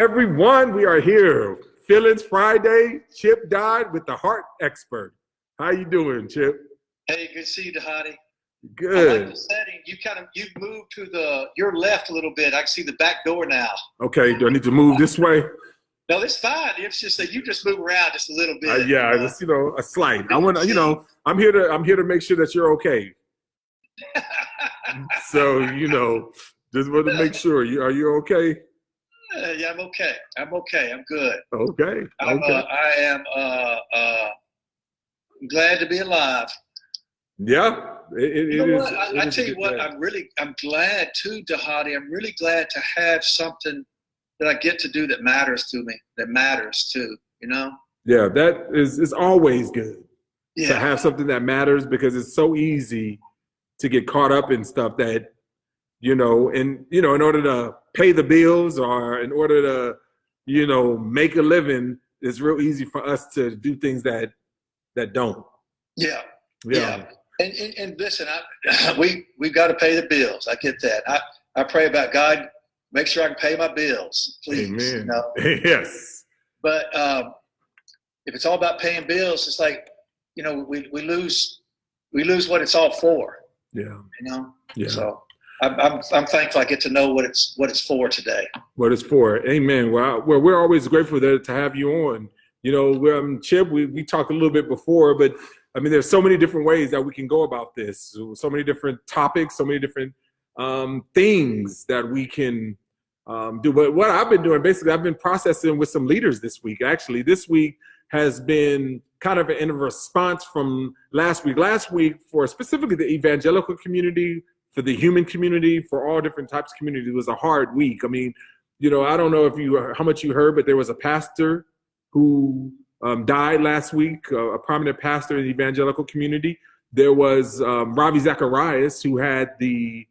everyone. We are here. Feelings Friday. Chip Dodd with the Heart Expert. How you doing, Chip? Hey, good to see you, Dhati. Good. I like the setting. You moved to your left a little bit. I can see the back door now. Okay. Do I need to move this way? No, it's fine. It's just that you just move around just a little bit. Just a slight. I want to. I'm here to make sure that you're okay. So just want to make sure. Are you okay? Yeah, I'm okay. I'm good. Okay. I am glad to be alive. Yeah. I tell you what, I'm glad too, Dhati. I'm really glad to have something that I get to do that matters to me, that matters too, Yeah, that is always good to have something that matters, because it's so easy to get caught up in stuff that, in order to pay the bills or in order to, make a living, it's real easy for us to do things that don't. Yeah. And listen, we've got to pay the bills. I get that. I pray about God, make sure I can pay my bills, please. Amen. Yes. But if it's all about paying bills, it's like, we lose what it's all for. Yeah. Yeah. So I'm thankful I get to know what it's for today. What it's for. Amen. Well, we're always grateful to have you on. Chip, we talked a little bit before, but I mean, there's so many different ways that we can go about this. So many different topics, so many different things that we can do. But what I've been doing, basically, I've been processing with some leaders this week. Actually, this week has been kind of in a response from last week. Last week, for specifically the evangelical community, for the human community, for all different types of community, it was a hard week. I mean, I don't know how much you heard, but there was a pastor who died last week, a prominent pastor in the evangelical community. There was Ravi Zacharias, who had the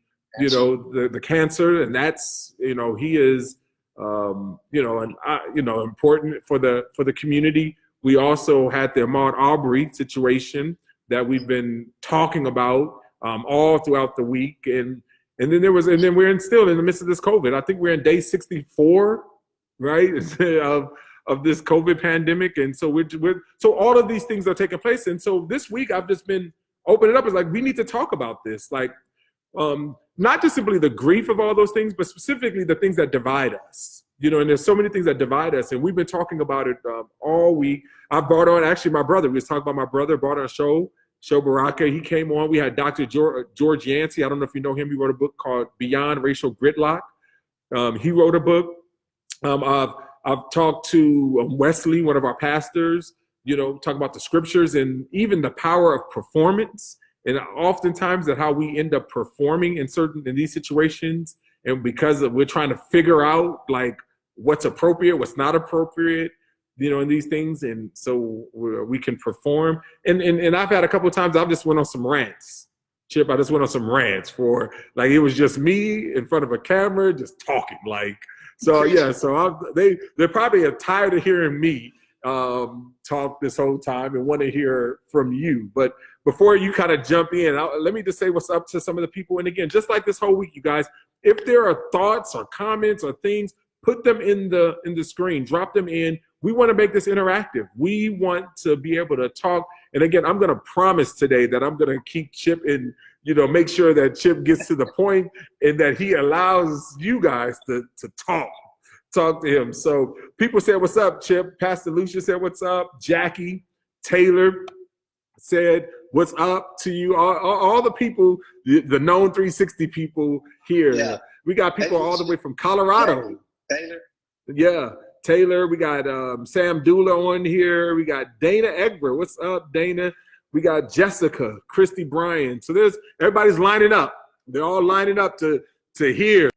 cancer, and that's, he is, important for the community. We also had the Ahmaud Arbery situation that we've been talking about all throughout the week, and then we're still in the midst of this COVID. I think we're in day 64, right, of this COVID pandemic, and so so all of these things are taking place. And so this week I've just been opening up. It's like we need to talk about this, like not just simply the grief of all those things, but specifically the things that divide us. And there's so many things that divide us, and we've been talking about it all week. I brought on actually my brother. We was talking about my brother. Brought on a show Baraka. He came on. We had Dr. George Yancey. I don't know if you know him. He wrote a book called Beyond Racial Gridlock. He wrote a book. I've talked to Wesley, one of our pastors, talking about the scriptures and even the power of performance. And oftentimes that how we end up performing in these situations. And because we're trying to figure out like what's appropriate, what's not appropriate, in these things. And so we can perform. And I've had a couple of times I've just went on some rants. Chip, I just went on some rants for like, it was just me in front of a camera, just talking like. So yeah, they're probably tired of hearing me talk this whole time and want to hear from you. But before you kind of jump in, let me just say what's up to some of the people. And again, just like this whole week, you guys, if there are thoughts or comments or things, put them in the screen, drop them in. We want to make this interactive. We want to be able to talk. And again, I'm going to promise today that I'm going to keep Chip in, make sure that Chip gets to the point and that he allows you guys to talk to him. So people said, what's up, Chip? Pastor Lucia said, what's up? Jackie Taylor said, what's up to you? All the people, the known 360 people here. Yeah. We got people all the way from Colorado. Taylor. Yeah. Taylor, we got Sam Dula on here. We got Dana Egbert. What's up, Dana? We got Jessica, Christy Bryan. So everybody's lining up. They're all lining up to hear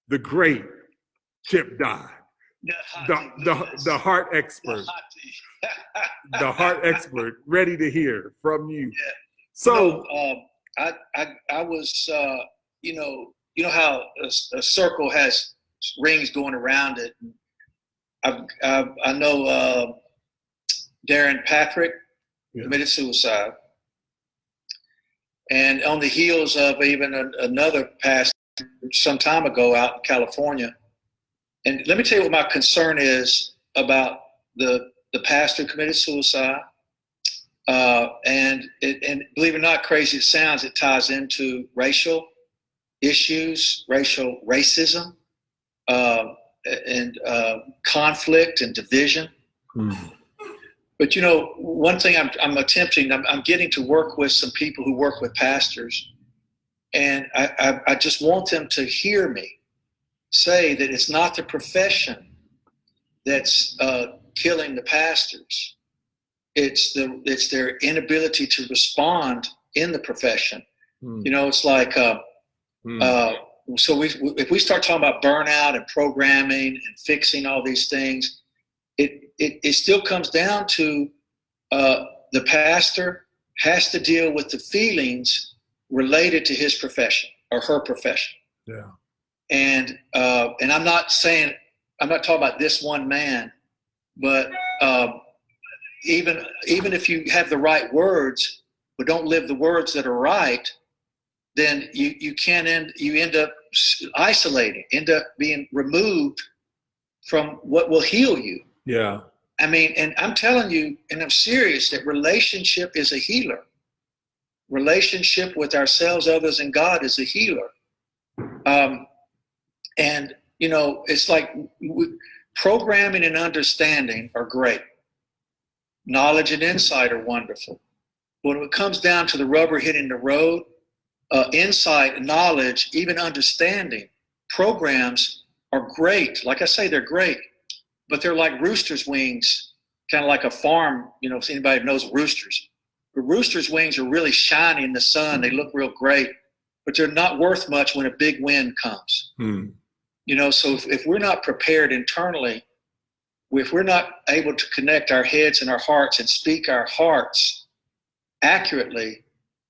the great Chip Dodd, the heart expert, the heart expert, ready to hear from you. Yeah. So I was, how a circle has rings going around it. I know Darren Patrick committed suicide, and on the heels of even another pastor some time ago out in California And let me tell you what my concern is about the pastor who committed suicide. And believe it or not, crazy it sounds, it ties into racial issues, racism, and conflict and division. Mm. But one thing I'm getting to work with some people who work with pastors, and I just want them to hear me say that it's not the profession that's killing the pastors. It's their inability to respond in the profession. Mm. It's like so if we start talking about burnout and programming and fixing all these things, it still comes down to the pastor has to deal with the feelings related to his profession or her profession. Yeah. And I'm not talking about this one man, but even if you have the right words but don't live the words that are right, then you end up isolating, end up being removed from what will heal you. Yeah. I mean, and I'm telling you, and I'm serious, that relationship is a healer. Relationship with ourselves, others, and God is a healer. And it's like programming and understanding are great. Knowledge and insight are wonderful. When it comes down to the rubber hitting the road, insight, knowledge, even understanding, programs are great. Like I say, they're great, but they're like rooster's wings, kind of like a farm. If anybody knows roosters, the rooster's wings are really shiny in the sun. They look real great, but they're not worth much when a big wind comes. Hmm. So if we're not prepared internally, if we're not able to connect our heads and our hearts and speak our hearts accurately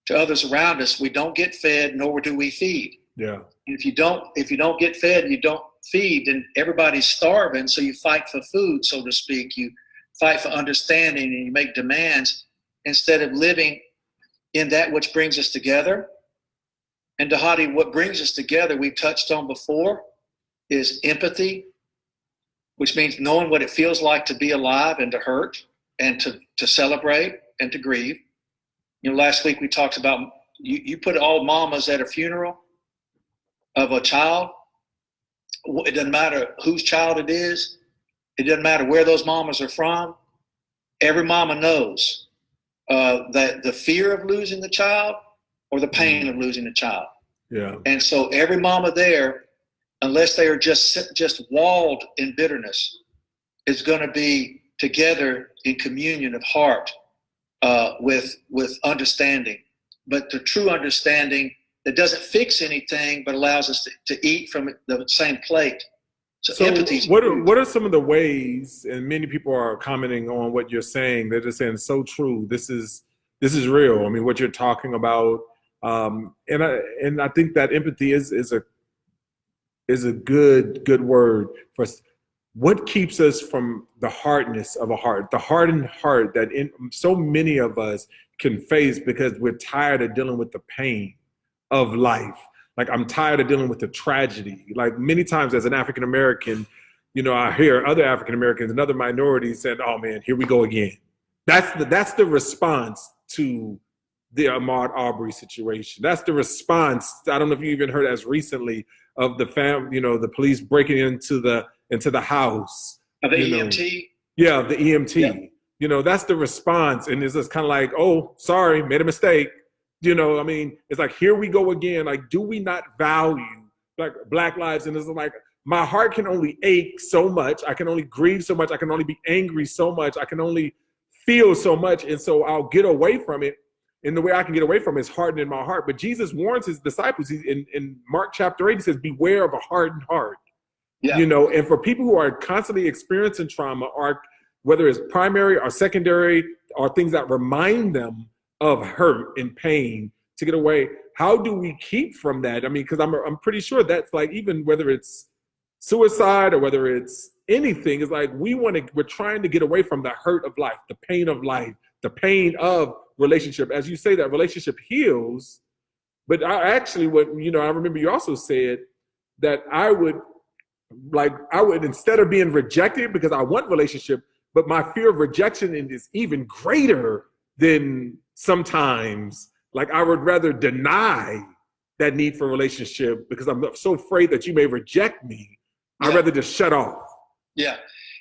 to others around us, we don't get fed, nor do we feed. Yeah. And if you don't get fed and you don't feed, then everybody's starving. So you fight for food, so to speak. You fight for understanding and you make demands instead of living in that which brings us together. And Dhati, what brings us together, we touched on before, is empathy, which means knowing what it feels like to be alive and to hurt and to celebrate and to grieve. Last week we talked about, you put all mamas at a funeral of a child. It doesn't matter whose child it is. It doesn't matter where those mamas are from. Every mama knows that the fear of losing the child or the pain of losing the child. Yeah. And so every mama there, unless they are just walled in bitterness, is going to be together in communion of heart with understanding. But the true understanding that doesn't fix anything, but allows us to eat from the same plate. So empathy. What are some of the ways, and many people are commenting on what you're saying, they're just saying it's so true. This is real. I mean, what you're talking about. And I think that empathy is a good word for us. What keeps us from the hardness of a heart, the hardened heart that so many of us can face because we're tired of dealing with the pain of life. Like, I'm tired of dealing with the tragedy. Like, many times as an African American, I hear other African Americans and other minorities saying, "Oh man, here we go again." That's the response to the Ahmaud Arbery situation. That's the response. I don't know if you even heard as recently of the the police breaking into the house. Of the EMT? Yeah, the EMT. Yeah. That's the response. And it's just kind of like, oh, sorry, made a mistake. I mean, it's like, here we go again. Like, do we not value like Black lives? And it's like, my heart can only ache so much. I can only grieve so much. I can only be angry so much. I can only feel so much. And so I'll get away from it. And the way I can get away from it is hardening my heart. But Jesus warns his disciples in Mark chapter 8, he says, beware of a hardened heart. Yeah. And for people who are constantly experiencing trauma, or whether it's primary or secondary, or things that remind them of hurt and pain, to get away, how do we keep from that? I mean, because I'm pretty sure that's like, even whether it's suicide or whether it's anything, it's like we're trying to get away from the hurt of life, the pain of life, the pain of relationship. As you say, that relationship heals. But I remember you also said that I would like I would, instead of being rejected because I want relationship, but my fear of rejection is even greater than sometimes, like I would rather deny that need for relationship because I'm so afraid that you may reject me. I'd rather just shut off. Yeah.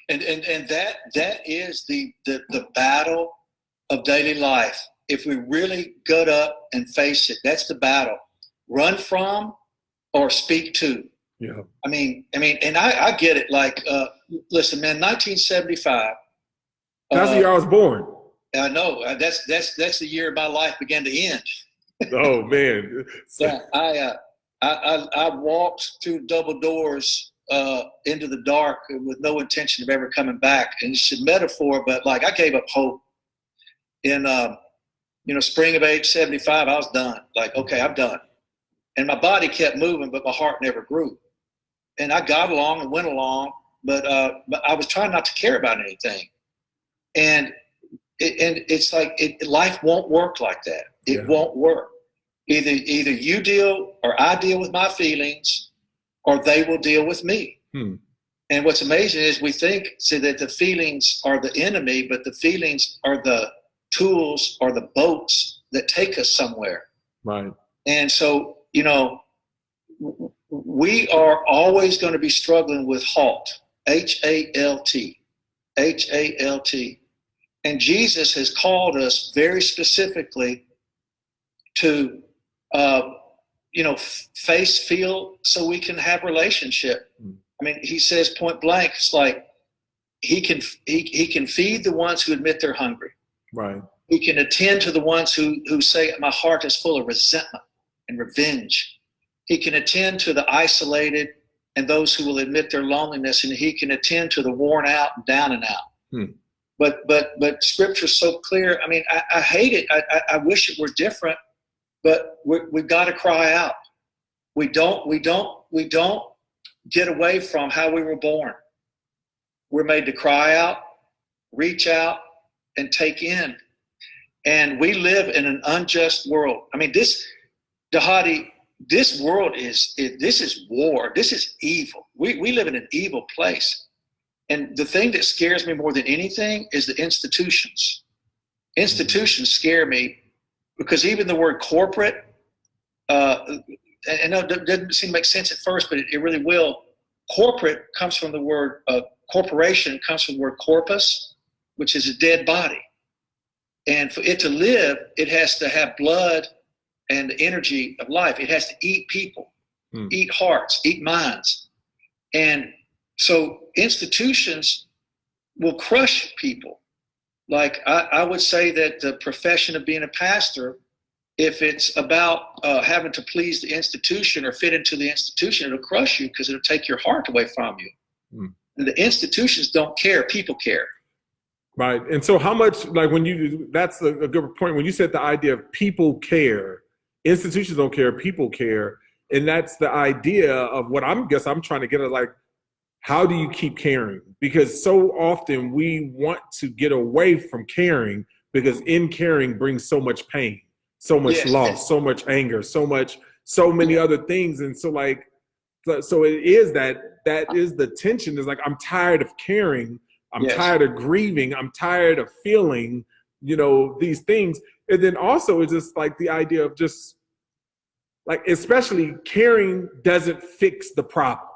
And that is the battle of daily life. If we really gut up and face it, that's the battle. Run from or speak to. Yeah. I mean, and I get it. Like, listen, man, 1975. That's the year I was born. I know that's the year my life began to end. Oh man. Yeah, I walked through double doors into the dark with no intention of ever coming back. And it's a metaphor, but like I gave up hope in spring of age 75. I was done. Like, okay, I'm done. And my body kept moving, but my heart never grew. And I got along and went along, but I was trying not to care about anything. And it's like life won't work like that. It won't work. Either you deal or I deal with my feelings, or they will deal with me. And what's amazing is we think that the feelings are the enemy, but the feelings are the tools or the boats that take us somewhere. Right. And so, we are always going to be struggling with halt, H-A-L-T, H-A-L-T. And Jesus has called us very specifically to, face, feel, so we can have relationship. I mean, he says point blank, it's like he can feed the ones who admit they're hungry. Right. He can attend to the ones who say, my heart is full of resentment and revenge. He can attend to the isolated and those who will admit their loneliness, and he can attend to the worn out and down and out. But Scripture's so clear. I mean, I hate it. I wish it were different, but we've got to cry out. We don't get away from how we were born. We're made to cry out, reach out, and take in. And we live in an unjust world. I mean, Dhati, this world this is war. This is evil. We live in an evil place. And the thing that scares me more than anything is the institutions. Institutions scare me because even the word corporate, and I know it doesn't seem to make sense at first, but it really will. Corporate comes from the word, corporation comes from the word corpus, which is a dead body. And for it to live, it has to have blood and the energy of life. It has to eat people, eat hearts, eat minds. And so institutions will crush people. Like I would say that the profession of being a pastor, if it's about having to please the institution or fit into the institution, it'll crush you because it'll take your heart away from you. And the institutions don't care, people care. Right. And so how much, like that's a good point. When you said the idea of people care, institutions don't care, people care. And that's the idea of what I'm trying to get at, like, how do you keep caring? Because so often we want to get away from caring because in caring brings so much pain, so much loss, so much anger, so many other things. And so so it is that is the tension, is like, I'm tired of caring. I'm tired of grieving. I'm tired of feeling, these things. And then also it's just like the idea of just like, especially caring doesn't fix the problem,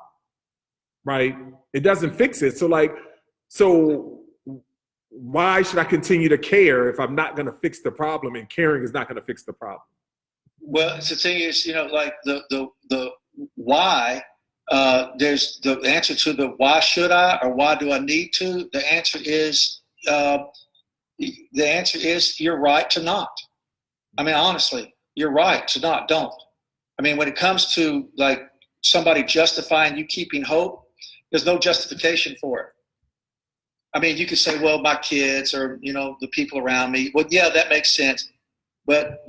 right? It doesn't fix it. So why should I continue to care if I'm not going to fix the problem, and caring is not going to fix the problem? Well, the thing is, like the why, there's the answer to the why should I or why do I need to? The answer is you're right to not. I mean, honestly, you're right to not. Don't. I mean, when it comes to like somebody justifying you keeping hope, there's no justification for it. I mean, you could say, well, my kids or, the people around me. Well, yeah, that makes sense. But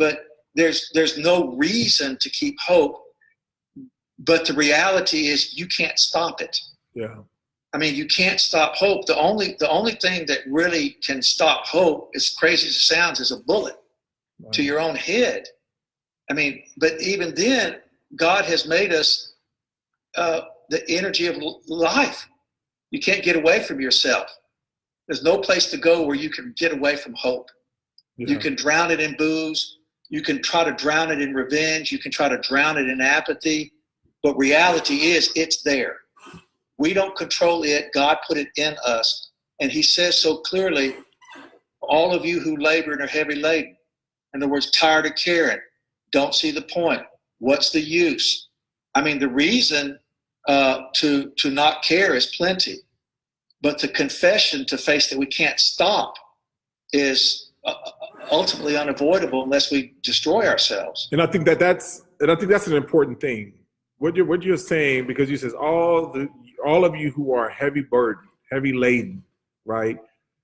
there's no reason to keep hope. But the reality is you can't stop it. Yeah. I mean, you can't stop hope. The only thing that really can stop hope, as crazy as it sounds, is a bullet to your own head. I mean, but even then, God has made us, the energy of life. You can't get away from yourself. There's no place to go where you can get away from hope. Yeah. You can drown it in booze. You can try to drown it in revenge. You can try to drown it in apathy. But reality is, it's there. We don't control it. God put it in us. And he says so clearly, all of you who labor and are heavy laden, in other words, tired of caring, don't see the point. What's the use? I mean, the reason to not care is plenty. But the confession to face that we can't stop is ultimately unavoidable unless we destroy ourselves. And I think that's an important thing. What you're saying, because you says all of you who are heavy burdened, heavy laden, right?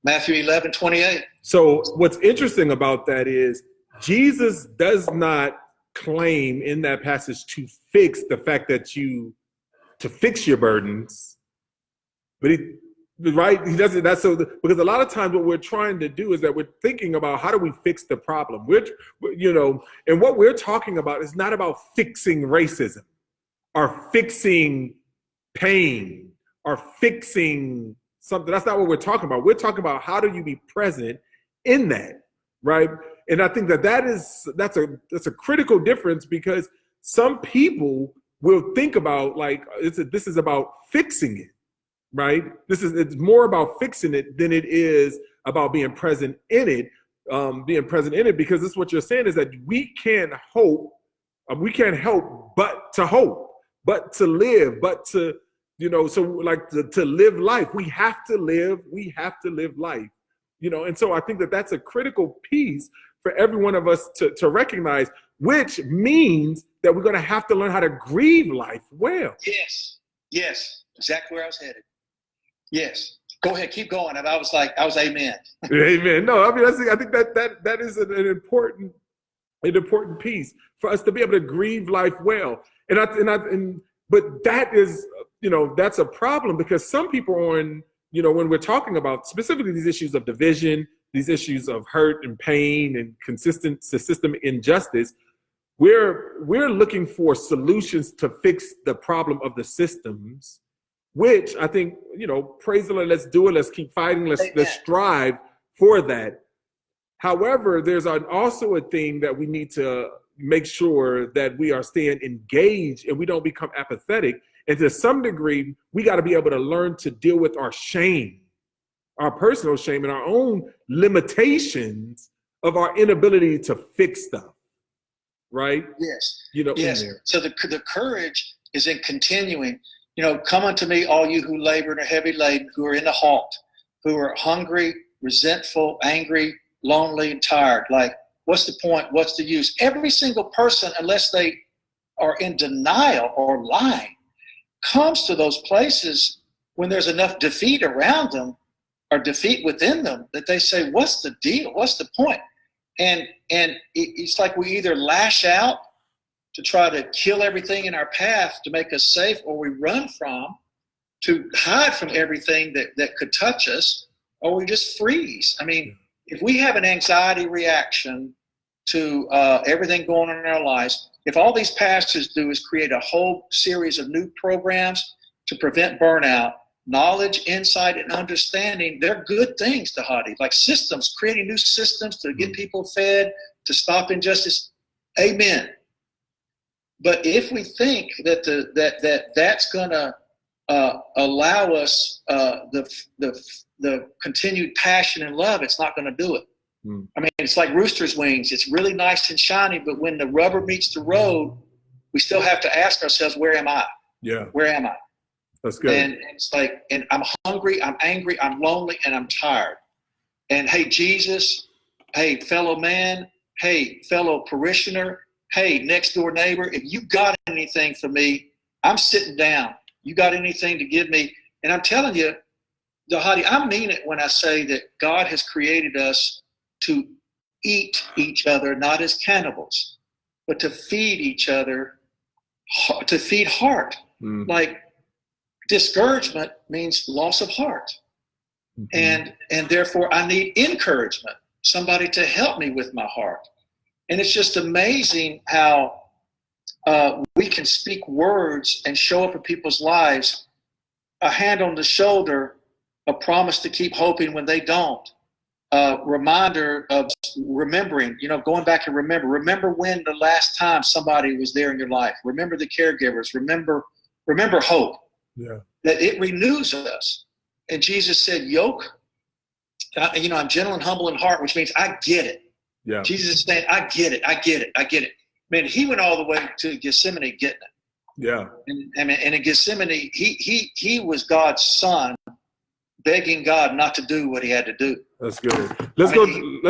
Matthew 11:28. So what's interesting about that is Jesus does not claim in that passage to fix the fact that to fix your burdens, but he doesn't. That's so, because a lot of times what we're trying to do is that we're thinking about how do we fix the problem, which, and what we're talking about is not about fixing racism or fixing pain or fixing something. That's not what we're talking about. We're talking about how do you be present in that, right? And I think that's a critical difference, because some people will think about like this is about fixing it, right? It's more about fixing it than it is about being present in it. Because this is what you're saying, is that we can't help but to hope, but to live, but to to live life. We have to live life, and so I think that's a critical piece for every one of us to recognize, which means that we're going to have to learn how to grieve life well. Yes, exactly where I was headed. Yes, go ahead, keep going. And I was amen. Amen. No, I mean, I think that is an important piece for us to be able to grieve life well. But that is, that's a problem, because some people when we're talking about specifically these issues of division, these issues of hurt and pain and consistent system injustice, we're looking for solutions to fix the problem of the systems, which I think, praise the Lord, let's do it. Let's keep fighting. Let's strive for that. However, there's also a thing that we need to make sure that we are staying engaged and we don't become apathetic. And to some degree, we got to be able to learn to deal with our shame, our personal shame, and our own limitations of our inability to fix stuff. Right? Yes. Yes. So the courage is in continuing. Come unto me, all you who labor and are heavy laden, who are in the halt, who are hungry, resentful, angry, lonely, and tired. Like, what's the point? What's the use? Every single person, unless they are in denial or lying, comes to those places when there's enough defeat around them or defeat within them that they say, what's the deal? What's the point? And it's like we either lash out to try to kill everything in our path to make us safe, or we run to hide from everything that could touch us, or we just freeze. I mean, if we have an anxiety reaction to everything going on in our lives, if all these pastors do is create a whole series of new programs to prevent burnout, knowledge, insight, and understanding, they're good things, Dhati, like systems, creating new systems to get people fed, to stop injustice. Amen. But if we think that that's going to allow us the continued passion and love, it's not going to do it. I mean, it's like rooster's wings. It's really nice and shiny, but when the rubber meets the road, we still have to ask ourselves, where am I? Yeah. Where am I? That's good. And it's like, and I'm hungry, I'm angry, I'm lonely, and I'm tired. And hey, Jesus, hey, fellow man, hey, fellow parishioner, hey, next door neighbor, if you got anything for me, I'm sitting down. You got anything to give me? And I'm telling you, Dhati, I mean it when I say that God has created us to eat each other, not as cannibals, but to feed each other, to feed heart. Like, discouragement means loss of heart. And therefore I need encouragement, somebody to help me with my heart. And it's just amazing how we can speak words and show up in people's lives, a hand on the shoulder, a promise to keep hoping when they don't, a reminder of remembering, going back and remember when the last time somebody was there in your life. Remember the caregivers. Remember hope. Yeah. That it renews us. And Jesus said, yoke, I'm gentle and humble in heart, which means I get it. Yeah. Jesus is saying, I get it. Man, he went all the way to Gethsemane getting it. Yeah. And in Gethsemane, he was God's son, begging God not to do what he had to do. That's good. Let's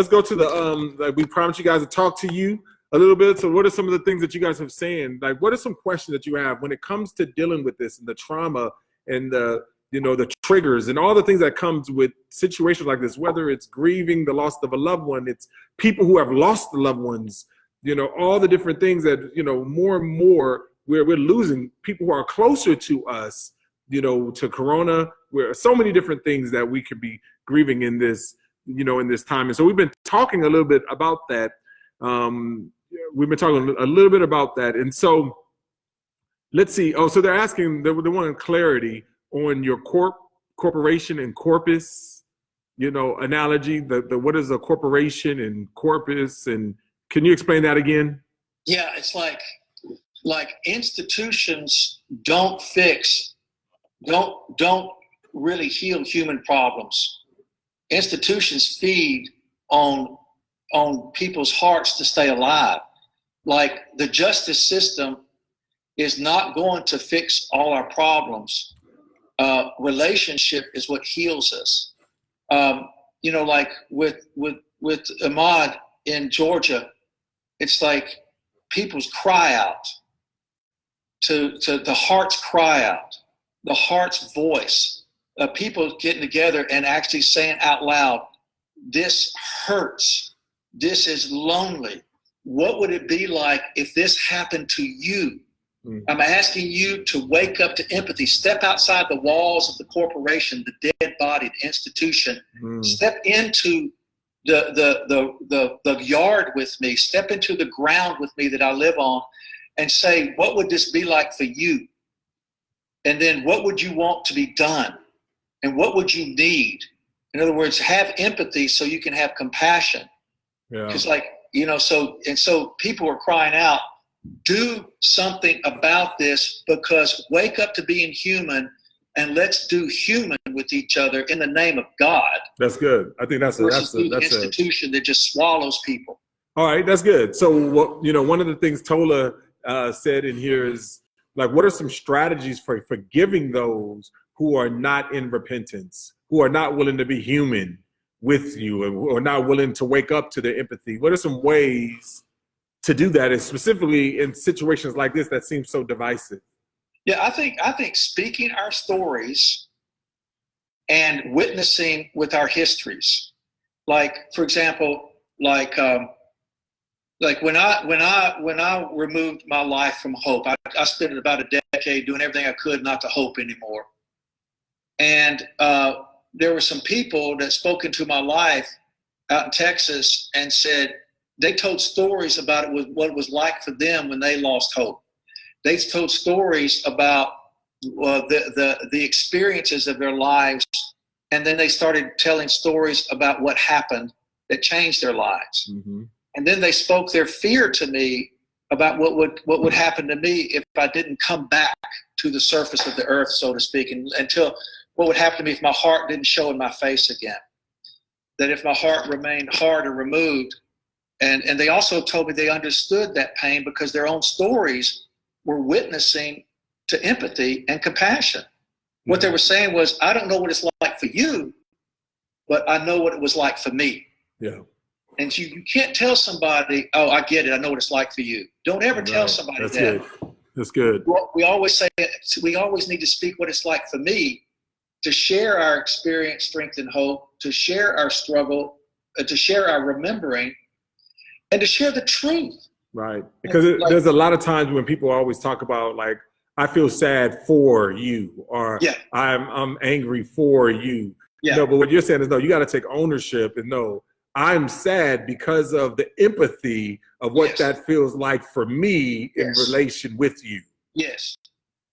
go to the like we promised you guys to talk to you a little bit. So what are some of the things that you guys have saying? Like, what are some questions that you have when it comes to dealing with this and the trauma and the triggers and all the things that comes with situations like this, whether it's grieving the loss of a loved one, it's people who have lost the loved ones, all the different things that, more and more we're losing people who are closer to us, to Corona, where so many different things that we could be grieving in this, in this time. And so we've been talking a little bit about that. We've been talking a little bit about that. And so let's see. Oh, so they're asking, they want clarity on your corporation and corpus, analogy, the what is a corporation and corpus, and can you explain that again? Yeah, it's like institutions don't really heal human problems. Institutions feed on people's hearts to stay alive. Like the justice system is not going to fix all our problems. Relationship is what heals us. Like with Ahmaud in Georgia, it's like people's cry out to the heart's cry out, the heart's voice, people getting together and actually saying out loud, this hurts, this is lonely. What would it be like if this happened to you? I'm asking you to wake up to empathy. Step outside the walls of the corporation, the dead body, the institution. Step into the yard with me. Step into the ground with me that I live on and say, what would this be like for you? And then what would you want to be done? And what would you need? In other words, have empathy so you can have compassion. Yeah. Because so people are crying out, do something about this, because wake up to being human and let's do human with each other in the name of God. That's good. I think that's an institution that just swallows people. All right, that's good. So one of the things Tola said in here is like, what are some strategies for forgiving those who are not in repentance, who are not willing to be human with you, or not willing to wake up to their empathy? What are some ways to do that, and specifically in situations like this that seem so divisive? Yeah, I think speaking our stories and witnessing with our histories, like for example, like when I removed my life from hope, I spent about a decade doing everything I could not to hope anymore, and there were some people that spoke into my life out in Texas and said they told stories about what it was like for them when they lost hope. They told stories about the experiences of their lives, and then they started telling stories about what happened that changed their lives. Mm-hmm. And then they spoke their fear to me about what would happen to me if I didn't come back to the surface of the earth, so to speak, until what would happen to me if my heart didn't show in my face again. That if my heart remained hard or removed. And they also told me they understood that pain because their own stories were witnessing to empathy and compassion. Mm-hmm. What they were saying was, I don't know what it's like for you, but I know what it was like for me. Yeah. And you can't tell somebody, oh, I get it, I know what it's like for you. Don't ever tell somebody that. Good. That's good. We always say, we always need to speak what it's like for me, to share our experience, strength, and hope, to share our struggle, to share our remembering, and to share the truth. Right. Because there's a lot of times when people always talk about, like, I feel sad for you, or I'm angry for you. Yeah. No, but what you're saying is, no, you got to take ownership and know, I'm sad because of the empathy of what that feels like for me in relation with you. Yes.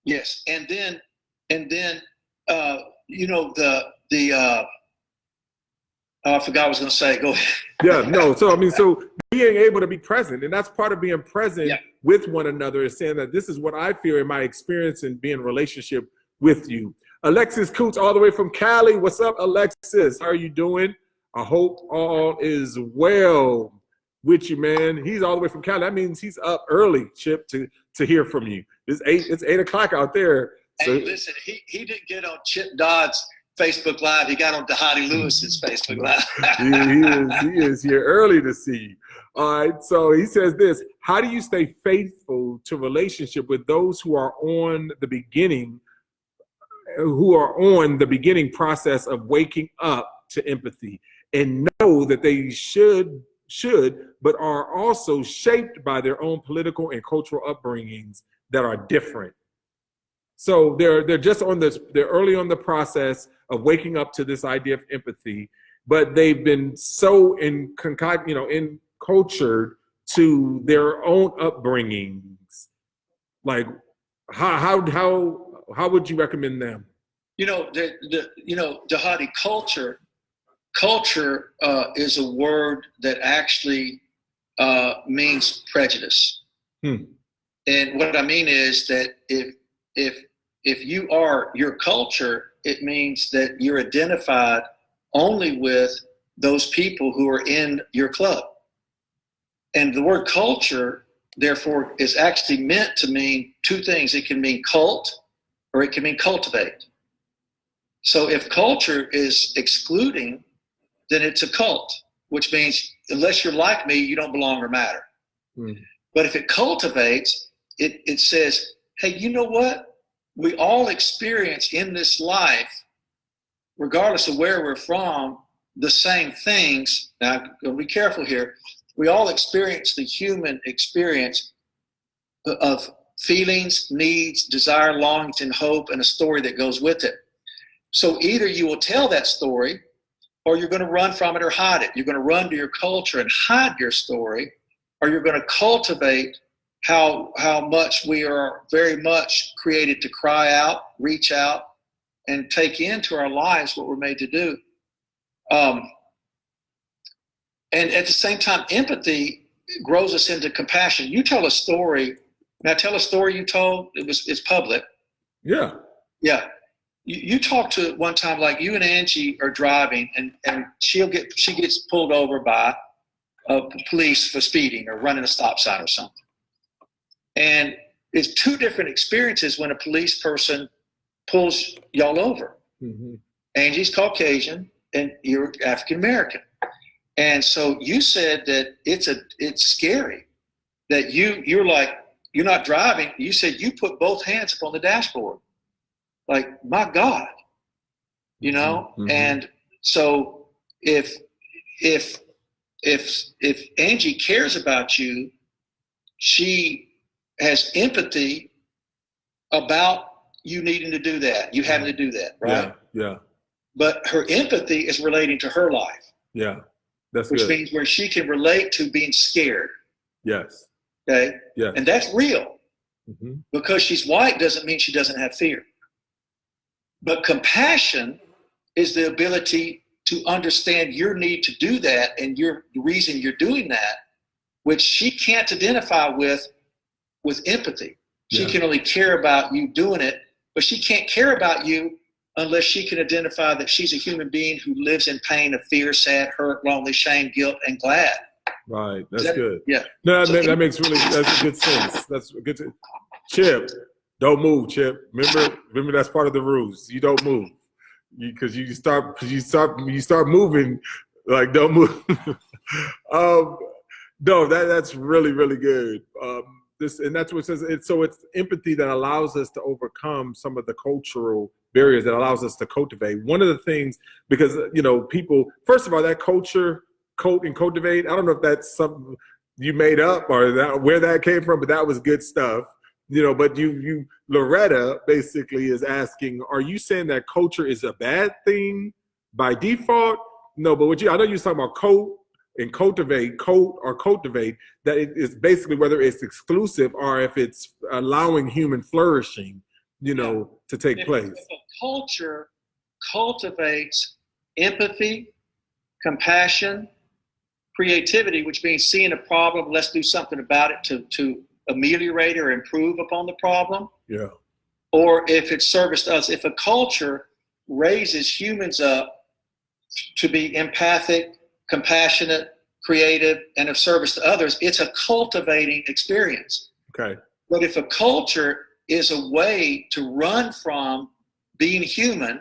Yes. And then, you know, I forgot what I was going to say. Go ahead. Yeah, no. So, I mean, so being able to be present, and that's part of being present with one another, is saying that this is what I feel in my experience in being in a relationship with you. Alexis Coots, all the way from Cali. What's up, Alexis? How are you doing? I hope all is well with you, man. He's all the way from Cali. That means he's up early, Chip, to hear from you. It's 8 o'clock out there. So. Hey, listen, he didn't get on Chip Dodd's Facebook Live. He got on Dhati Lewis's Facebook Live. he is here early to see you. All right, so he says this: how do you stay faithful to relationship with those who are on the beginning process of waking up to empathy and know that they should, but are also shaped by their own political and cultural upbringings that are different? So they're just on this, they're early on the process of waking up to this idea of empathy, but they've been so encultured to their own upbringings. Like, how would you recommend them? You know, Dhati, culture is a word that actually means prejudice. And what I mean is that if you are your culture, it means that you're identified only with those people who are in your club. And the word culture, therefore, is actually meant to mean two things. It can mean cult, or it can mean cultivate. So if culture is excluding, then it's a cult, which means unless you're like me, you don't belong or matter. But if it cultivates, it says, hey, you know what? We all experience in this life, regardless of where we're from, the same things. Now, be careful here. We all experience the human experience of feelings, needs, desire, longings, and hope, and a story that goes with it. So either you will tell that story, or you're going to run from it or hide it. You're going to run to your culture and hide your story, or you're going to cultivate how much we are very much created to cry out, reach out, and take into our lives what we're made to do. And at the same time, empathy grows us into compassion. You tell a story. Now, tell a story you told. It's public. Yeah. Yeah. You talked to one time, like you and Angie are driving, and she gets pulled over by police for speeding or running a stop sign or something. And it's two different experiences when a police person pulls y'all over. Angie's Caucasian and you're African American. And so you said that it's scary that you're like, you're not driving. You said you put both hands up on the dashboard. Like, my God, you know? And so if Angie cares about you, she has empathy about you needing to do that, you having to do that, right? Yeah. But her empathy is relating to her life. Yeah, that's which good. means where she can relate to being scared. Yes. Okay. Yeah. And that's real. Because she's white doesn't mean she doesn't have fear. But compassion is the ability to understand your need to do that and the reason you're doing that, which she can't identify with empathy. She can only care about you doing it, but she can't care about you unless she can identify that she's a human being who lives in pain of fear, sad, hurt, lonely, shame, guilt, and glad. Right. That's good. Yeah. No, that makes that's a good sense. That's good. Chip, don't move, Chip. Remember that's part of the rules. You don't move. Because you start moving, like, don't move. No, that's really, really good. That's what it says. It's empathy that allows us to overcome some of the cultural barriers, that allows us to cultivate. One of the things, because people, first of all, that culture, cultivate. I don't know if that's something you made up or where that came from, but that was good stuff. But Loretta basically is asking, are you saying that culture is a bad thing by default? No, but I know you're talking about and cultivate that it is basically whether it's exclusive or if it's allowing human flourishing, to take place. If a culture cultivates empathy, compassion, creativity, which means seeing a problem, let's do something about it to ameliorate or improve upon the problem. Yeah. Or if it's service to us, if a culture raises humans up to be empathic, compassionate, creative, and of service to others, it's a cultivating experience. Okay. But if a culture is a way to run from being human,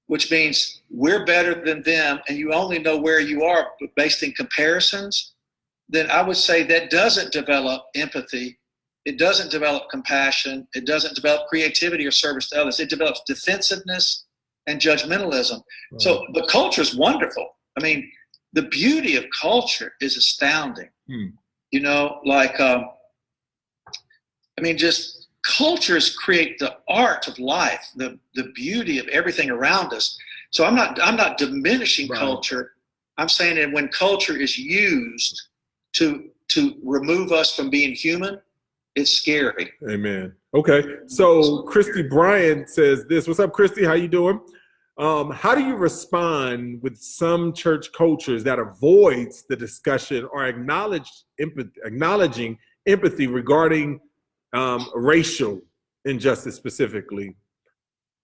which means we're better than them and you only know where you are based in comparisons, then I would say that doesn't develop empathy. It doesn't develop compassion. It doesn't develop creativity or service to others. It develops defensiveness and judgmentalism. Right. So the culture is wonderful. I mean, the beauty of culture is astounding. Just cultures create the art of life, the beauty of everything around us. So I'm not diminishing culture. I'm saying that when culture is used to remove us from being human, it's scary. Amen. Okay. So Christy Bryant says this. What's up, Christy? How you doing? How do you respond with some church cultures that avoids the discussion or acknowledging empathy regarding racial injustice specifically?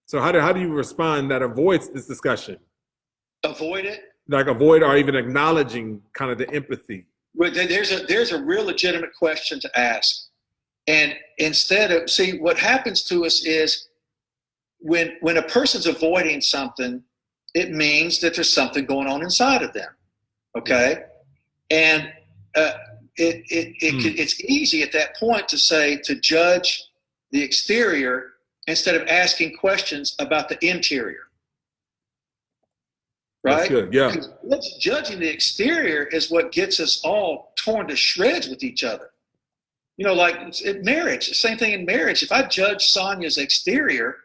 So how do you respond that avoids this discussion? Avoid it? Like avoid or even acknowledging kind of the empathy? Well, there's a real legitimate question to ask. And instead of, what happens to us is when a person's avoiding something, it means that there's something going on inside of them. Okay? And it's easy at that point to judge the exterior instead of asking questions about the interior. Right? That's good. Yeah. Because judging the exterior is what gets us all torn to shreds with each other. Like in marriage, the same thing in marriage. If I judge Sonia's exterior,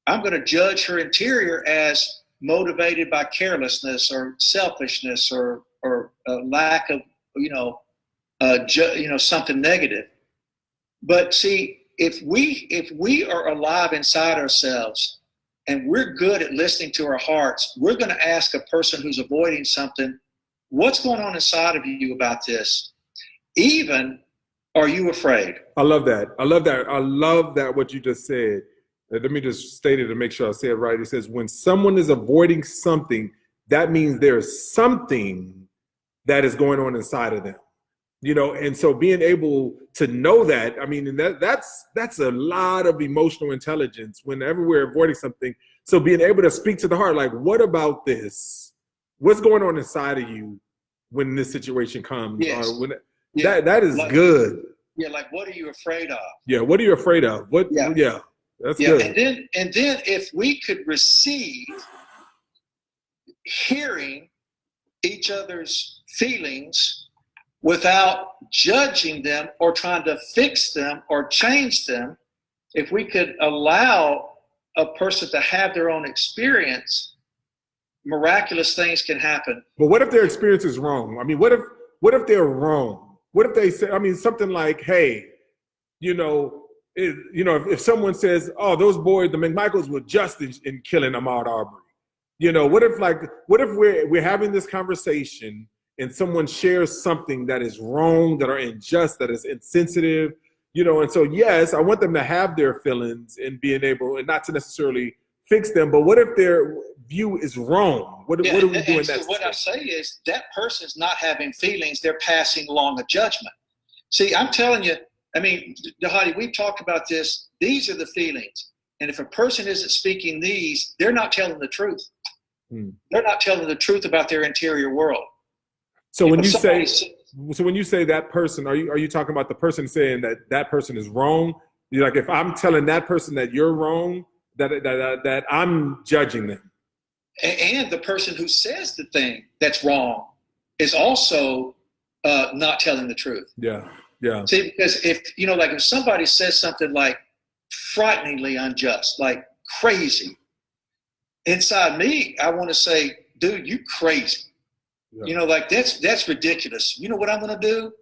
I'm going to judge her interior as motivated by carelessness or selfishness or a lack of, something negative. But see, if we are alive inside ourselves and we're good at listening to our hearts, we're going to ask a person who's avoiding something, what's going on inside of you about this? Even, are you afraid? I love that. I love that what you just said. Let me just state it to make sure I say it right. It says, when someone is avoiding something, that means there's something that is going on inside of them. And so being able to know that, I mean, and that's a lot of emotional intelligence whenever we're avoiding something. So being able to speak to the heart, like, what about this? What's going on inside of you when this situation comes? Yes. Or when that is like, good. Yeah, like, what are you afraid of? Yeah, what are you afraid of? What? Yeah, that's good. And then if we could receive hearing each other's feelings without judging them or trying to fix them or change them, if we could allow a person to have their own experience, miraculous things can happen. But what if their experience is wrong? I mean, what if they're wrong? What if they say, I mean, something like, hey, if someone says, oh, those boys, the McMichaels were just in killing Ahmaud Arbery. What if we're having this conversation and someone shares something that is wrong, that are unjust, that is insensitive, and so, yes, I want them to have their feelings and being able, and not to necessarily fix them, but what if their view is wrong? What are we doing next? What I say is that person's not having feelings, they're passing along a judgment. See, I'm telling you, I mean, Dhati, we've talked about this. These are the feelings. And if a person isn't speaking these, they're not telling the truth. They're not telling the truth about their interior world. So when you say that person, are you talking about the person saying that person is wrong? You're like, if I'm telling that person that you're wrong, that I'm judging them. And the person who says the thing that's wrong is also not telling the truth. Yeah. See, because if somebody says something like frighteningly unjust, like crazy, inside me, I want to say, dude, you crazy. Yeah. You know, like that's ridiculous. You know what I'm going to do?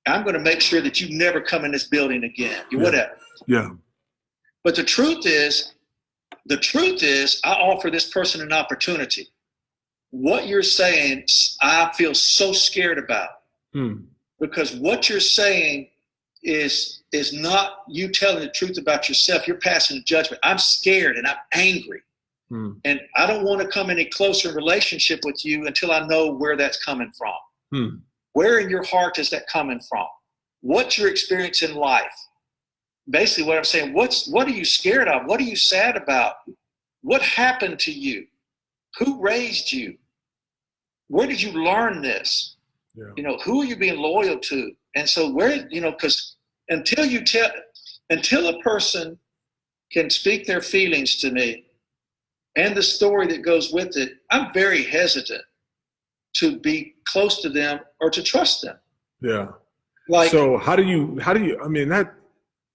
I'm going to make sure that you never come in this building again. Yeah. Whatever. Yeah. But the truth is, I offer this person an opportunity. What you're saying, I feel so scared about, because what you're saying is not you telling the truth about yourself. You're passing a judgment. I'm scared and I'm angry, and I don't want to come any closer in relationship with you until I know where that's coming from. Where in your heart is that coming from? What's your experience in life? Basically, what I'm saying, what are you scared of? What are you sad about? What happened to you? Who raised you? Where did you learn this? Yeah. You know, who are you being loyal to? And so where, you know, because until a person can speak their feelings to me and the story that goes with it, I'm very hesitant to be close to them or to trust them. Yeah. Like, so how do you, I mean, that,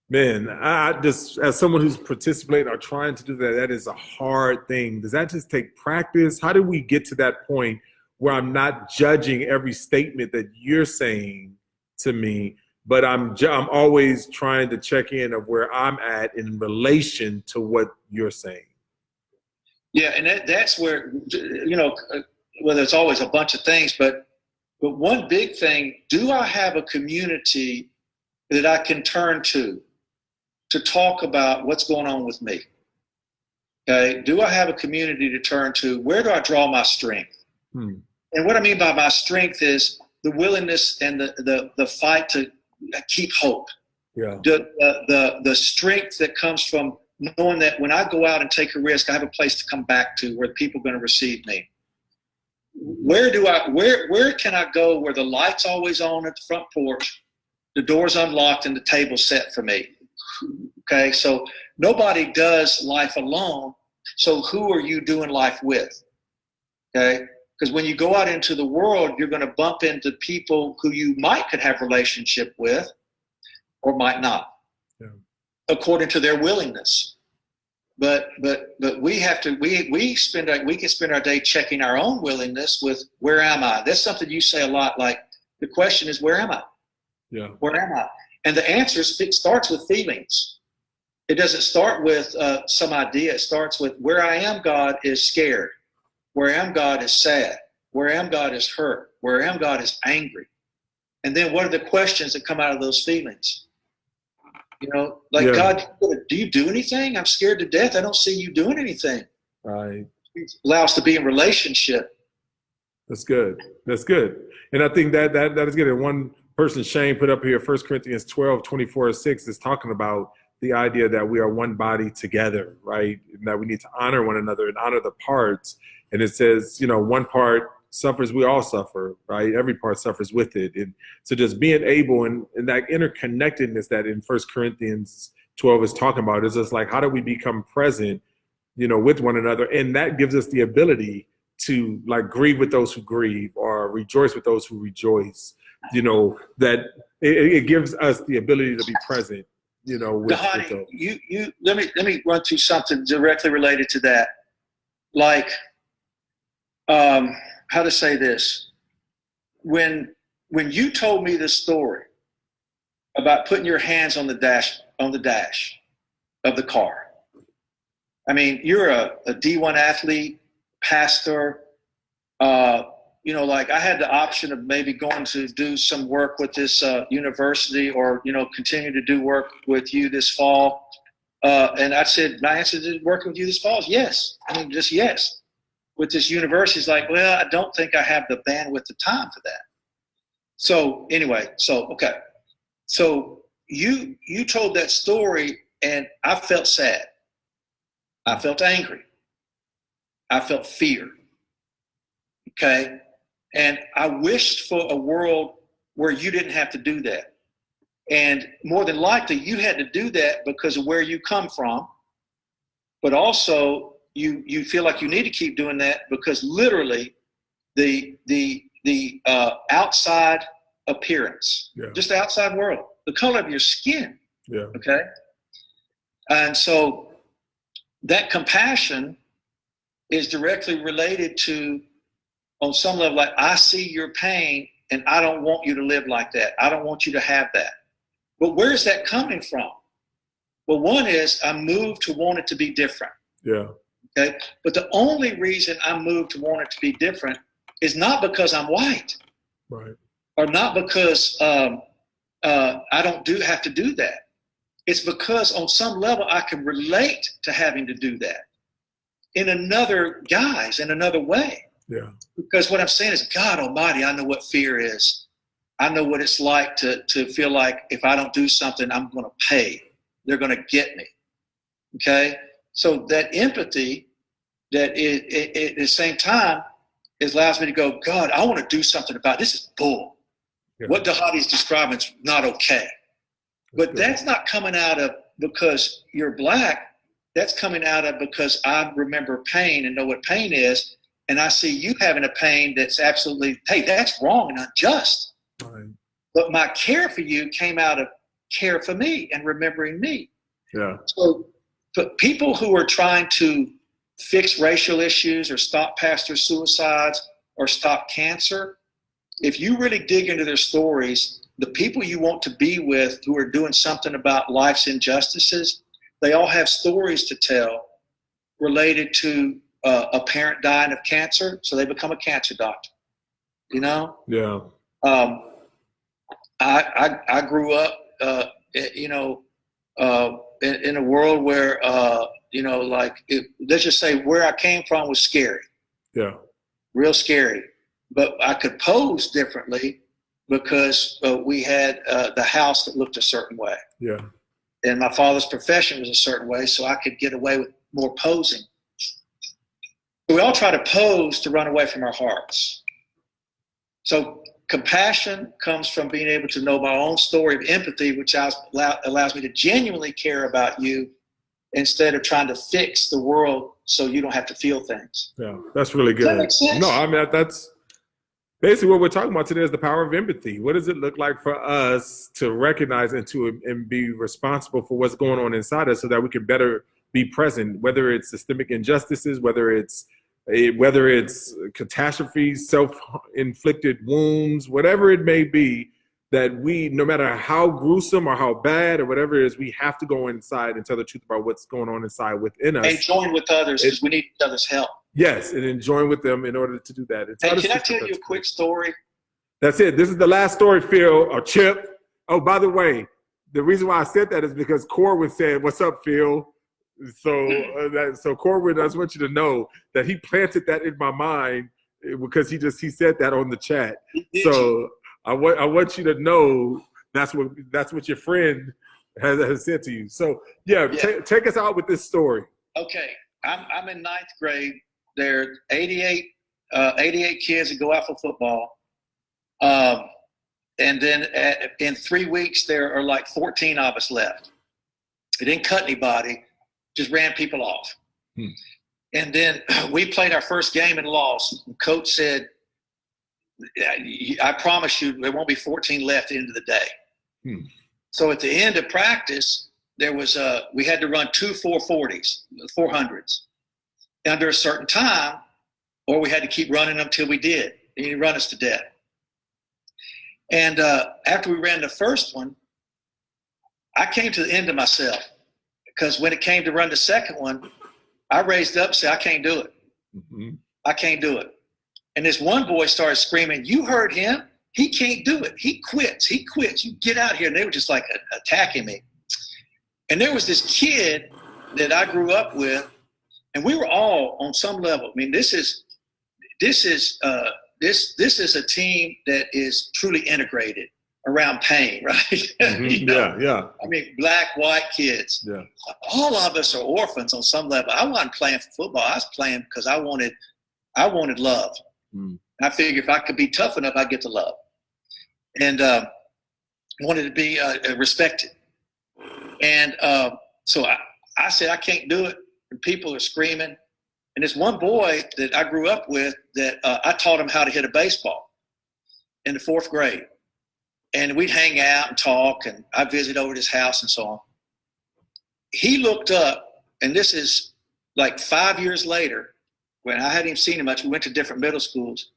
man, I just, as someone who's participating or trying to do that, that is a hard thing. Does that just take practice? How do we get to that point where I'm not judging every statement that you're saying to me, but I'm always trying to check in of where I'm at in relation to what you're saying? Yeah, and that's where, you know, well, there's always a bunch of things, but one big thing, do I have a community that I can turn to talk about what's going on with me? Okay, do I have a community to turn to? Where do I draw my strength? And what I mean by my strength is the willingness and the fight to keep hope. Yeah. The strength that comes from knowing that when I go out and take a risk, I have a place to come back to where people are going to receive me. Where can I go where the light's always on at the front porch, the door's unlocked, and the table's set for me? Okay, so nobody does life alone. So who are you doing life with? Okay, because when you go out into the world, you're going to bump into people who you could have relationship with or might not, according to their willingness. But we have to we can spend our day checking our own willingness with where am I? That's something you say a lot. Like the question is, where am I? Yeah. Where am I? And the answer starts with feelings. It doesn't start with some idea. It starts with where I am. God is scared. Where I am, God is sad. Where I am, God is hurt. Where I am, God is angry. And then what are the questions that come out of those feelings? You know, like, God, do you do anything? I'm scared to death. I don't see you doing anything. Right. Allow us to be in relationship. That's good. That's good. And I think that is good. And one person, Shane, put up here, 1 Corinthians 12:24-6, is talking about the idea that we are one body together, right? And that we need to honor one another and honor the parts. And it says, you know, one part suffers, we all suffer, right? Every part suffers with it. And so just being able and that interconnectedness that in 1 Corinthians 12 is talking about is just like, how do we become present, you know, with one another? And that gives us the ability to like grieve with those who grieve or rejoice with those who rejoice, you know, that it gives us the ability to be present, you know, with those. You let me run through something directly related to that. Like, how to say this? When you told me this story about putting your hands on the dash of the car, I mean, you're a D1 athlete, pastor. You know, like I had the option of maybe going to do some work with this university, or you know, continue to do work with you this fall. And I said, my answer to working with you this fall is yes. I mean, just yes. With this university, it's like, well, I don't think I have the bandwidth, the time for that. So anyway, okay. So you told that story, and I felt sad. I felt angry. I felt fear. Okay. And I wished for a world where you didn't have to do that. And more than likely, you had to do that because of where you come from, but also you feel like you need to keep doing that because literally the outside appearance, just the outside world, the color of your skin. Yeah. Okay. And so that compassion is directly related to on some level, like, I see your pain and I don't want you to live like that. I don't want you to have that. But where's that coming from? Well, one is I moved to want it to be different. Yeah. Okay. But the only reason I moved to want it to be different is not because I'm white. Right. Or not because I don't have to do that. It's because on some level I can relate to having to do that in another guise, in another way. Yeah. Because what I'm saying is, God Almighty, I know what fear is. I know what it's like to feel like if I don't do something, I'm going to pay. They're going to get me. Okay? So that empathy, that at the same time, it allows me to go, God, I want to do something about it. This is bull. Yeah. What Dhati is describing is not okay. But that's not coming out of because you're black. That's coming out of because I remember pain and know what pain is. And I see you having a pain that's absolutely, hey, that's wrong and unjust. Right. But my care for you came out of care for me and remembering me. Yeah. So, but people who are trying to fix racial issues or stop pastor suicides or stop cancer, if you really dig into their stories, the people you want to be with who are doing something about life's injustices, they all have stories to tell related to a parent dying of cancer, so they become a cancer doctor. You know? Yeah. I grew up, in a world where, let's just say where I came from was scary. Yeah. Real scary. But I could pose differently because we had the house that looked a certain way. Yeah. And my father's profession was a certain way, so I could get away with more posing. We all try to pose to run away from our hearts. So compassion comes from being able to know my own story of empathy, which allows me to genuinely care about you instead of trying to fix the world so you don't have to feel things. Yeah, that's really good. Does that make sense? No, I mean, that's basically what we're talking about today is the power of empathy. What does it look like for us to recognize and be responsible for what's going on inside us so that we can better be present, whether it's systemic injustices, whether it's catastrophes, self-inflicted wounds, whatever it may be, that we, no matter how gruesome or how bad or whatever it is, we have to go inside and tell the truth about what's going on inside within us. And join with others because we need each other's help. Yes, and join with them in order to do that. Hey, can I tell you a quick story? That's it. This is the last story, Phil, or Chip. Oh, by the way, the reason why I said that is because Corwin said, "What's up, Phil?" So Corwin, I just want you to know that he planted that in my mind because he said that on the chat. So I want you to know that's what your friend has said to you. So yeah. Take us out with this story. Okay, I'm in ninth grade. There are 88 kids that go out for football, and then in 3 weeks there are like 14 of us left. It didn't cut anybody. Just ran people off. And then we played our first game and lost. The coach said, I promise you there won't be 14 left at the end of the day. So at the end of practice, there was we had to run 2 400s under a certain time, or we had to keep running them till we did. And he'd run us to death. And after we ran the first one, I came to the end of myself. Because when it came to run the second one, I raised up and said, I can't do it. I can't do it. And this one boy started screaming, you heard him? He can't do it. He quits. He quits. You get out here. And they were just like attacking me. And there was this kid that I grew up with, and we were all on some level. I mean, this is a team that is truly integrated around pain, right? Yeah. I mean, black, white kids. Yeah. All of us are orphans on some level. I wasn't playing for football. I was playing because I wanted love. I figured if I could be tough enough, I'd get the love. And wanted to be respected. And so I said, I can't do it. And people are screaming. And this one boy that I grew up with, that I taught him how to hit a baseball in the 4th grade. And we'd hang out and talk, and I'd visit over at his house and so on. He looked up, and this is like 5 years later, when I hadn't even seen him much. We went to different middle schools.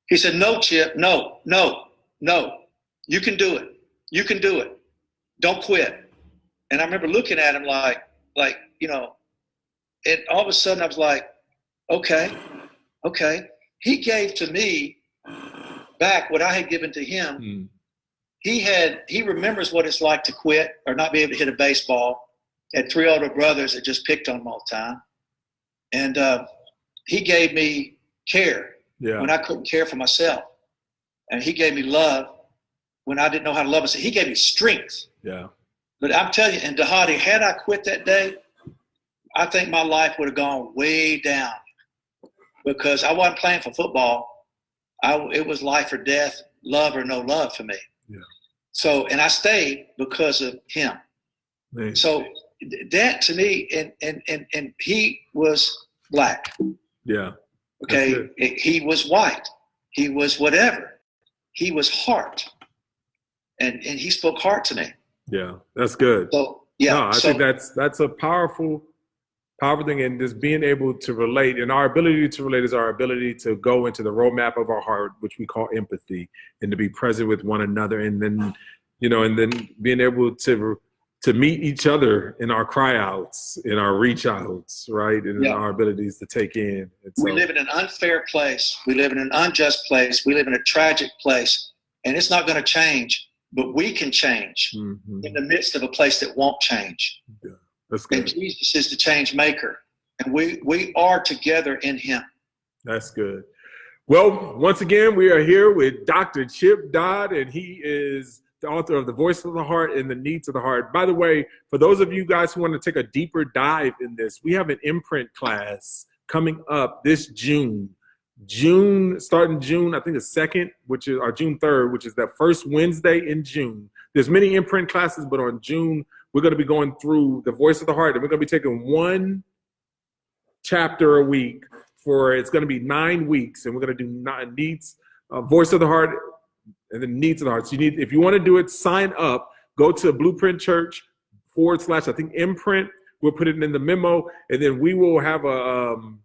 He said, no, Chip, no. You can do it. You can do it. Don't quit. And I remember looking at him like, and all of a sudden I was like, okay. He gave to me back what I had given to him. He remembers what it's like to quit or not be able to hit a baseball. Had 3 older brothers that just picked on him all the time. And he gave me care when I couldn't care for myself. And he gave me love when I didn't know how to love myself. He gave me strength. Yeah. But I'm telling you, and Dhati, had I quit that day, I think my life would have gone way down because I wasn't playing for football. It was life or death, love or no love for me. Yeah. So, and I stayed because of him. Man. So that to me, and he was black. Yeah. Okay. He was white. He was whatever. He was heart. And he spoke heart to me. Yeah. That's good. So, yeah. No, I think that's a powerful thing, and just being able to relate. And our ability to relate is our ability to go into the roadmap of our heart, which we call empathy, and to be present with one another. And then, and then being able to meet each other in our cry outs, in our reach outs, right? And in our abilities to take in. We live in an unfair place. We live in an unjust place. We live in a tragic place, and it's not going to change, but we can change in the midst of a place that won't change. Yeah. That's good. And Jesus is the change maker, and we are together in him. That's good. Well, once again, we are here with Dr. Chip Dodd, and he is the author of The Voice of the Heart and the Needs of the Heart. By the way, for those of you guys who want to take a deeper dive in this, we have an imprint class coming up this June, starting June, I think the 2nd, or June 3rd, which is that first Wednesday in June. There's many imprint classes, but on June, we're going to be going through The Voice of the Heart, and we're going to be taking one chapter a week it's going to be 9 weeks, and we're going to do Voice of the Heart and the Needs of the Heart. So if you want to do it, sign up, go to Blueprint Church / I think imprint. We'll put it in the memo, and then we will have and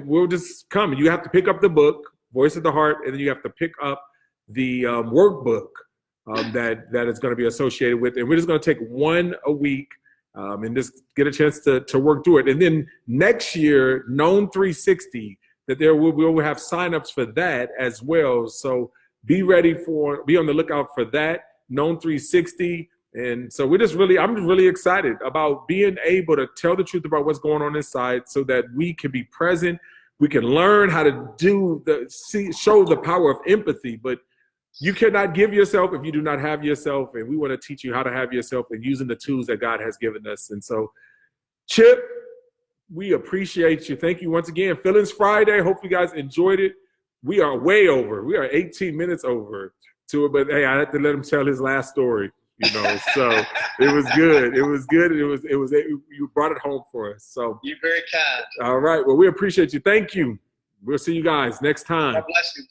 we'll just come. You have to pick up the book, Voice of the Heart, and then you have to pick up the workbook that is going to be associated with, and we're just going to take one a week and just get a chance to work through it. And then next year, Known 360, that we will have signups for that as well. So be on the lookout for that, Known 360. And so I'm really excited about being able to tell the truth about what's going on inside, so that we can be present. We can learn how to show the power of empathy, but you cannot give yourself if you do not have yourself, and we want to teach you how to have yourself and using the tools that God has given us. And so, Chip, we appreciate you. Thank you once again. Feelings Friday. Hope you guys enjoyed it. We are way over. We are 18 minutes over to it, but hey, I had to let him tell his last story. So it was good. It was good. You brought it home for us. So You're very kind. All right. Well, we appreciate you. Thank you. We'll see you guys next time. God bless you.